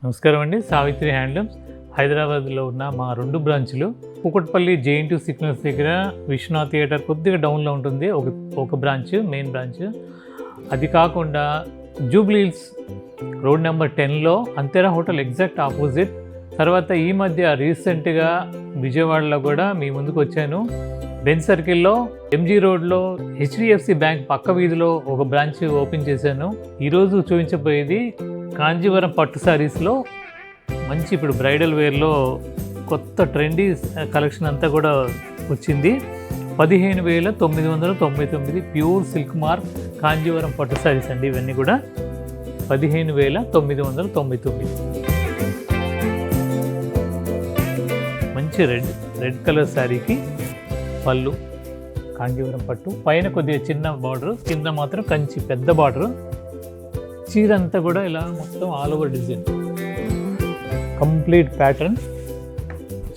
నమస్కారం అండి. సావిత్రి హ్యాండ్లూమ్స్ హైదరాబాద్లో ఉన్న మా 2 బ్రాంచ్లు కూకట్పల్లి JN2 సిగ్నల్స్ దగ్గర విశ్వనాథ్ థియేటర్ కొద్దిగా డౌన్లో ఉంటుంది ఒక బ్రాంచ్, మెయిన్ బ్రాంచ్. అది కాకుండా జూబ్లీ హిల్స్ రోడ్ నెంబర్ 10లో అంతేరా హోటల్ ఎగ్జాక్ట్ ఆపోజిట్. తర్వాత ఈ మధ్య రీసెంట్గా విజయవాడలో కూడా మీ ముందుకు వచ్చాను. బెంజ్ సర్కిల్లో MG రోడ్లో HDFC బ్యాంక్ పక్క వీధిలో ఒక బ్రాంచ్ ఓపెన్ చేశాను. ఈరోజు చూపించబోయేది కాంజీవరం పట్టు శారీస్లో మంచి ఇప్పుడు బ్రైడల్ వేర్లో కొత్త ట్రెండీ కలెక్షన్ అంతా కూడా వచ్చింది. 15,999 ప్యూర్ సిల్క్ మార్క్ కాంజీవరం పట్టు శారీస్ అండి. ఇవన్నీ కూడా 15,999. మంచి రెడ్ కలర్ శారీకి పళ్ళు కాంజీవరం పట్టు, పైన కొద్దిగా చిన్న బార్డర్, కింద మాత్రం కంచి పెద్ద బార్డర్. చీర అంతా కూడా ఇలా మొత్తం all over design, complete pattern.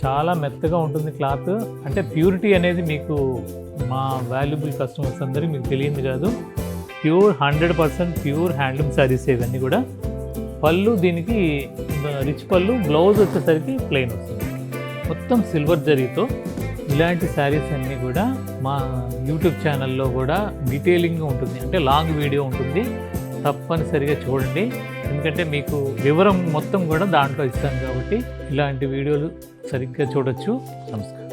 చాలా మెత్తగా ఉంటుంది క్లాత్. అంటే ప్యూరిటీ అనేది మీకు మా వాల్యుబుల్ కస్టమర్స్ అందరికీ మీకు తెలియదు కాదు. ప్యూర్ 100% ప్యూర్ హ్యాండ్లూమ్ శారీస్ ఇవన్నీ కూడా. పళ్ళు దీనికి రిచ్ పళ్ళు, బ్లౌజ్ వచ్చేసరికి ప్లెయిన్ వస్తుంది. మొత్తం సిల్వర్ జరీతో ఇలాంటి శారీస్ అన్నీ కూడా మా యూట్యూబ్ ఛానల్లో కూడా డీటెయిలింగ్గా ఉంటుంది, అంటే లాంగ్ వీడియో ఉంటుంది. తప్పనిసరిగా చూడండి, ఎందుకంటే మీకు వివరం మొత్తం కూడా దాంట్లో ఇస్తాను కాబట్టి ఇలాంటి వీడియోలు సరిగ్గా చూడొచ్చు. నమస్కారం.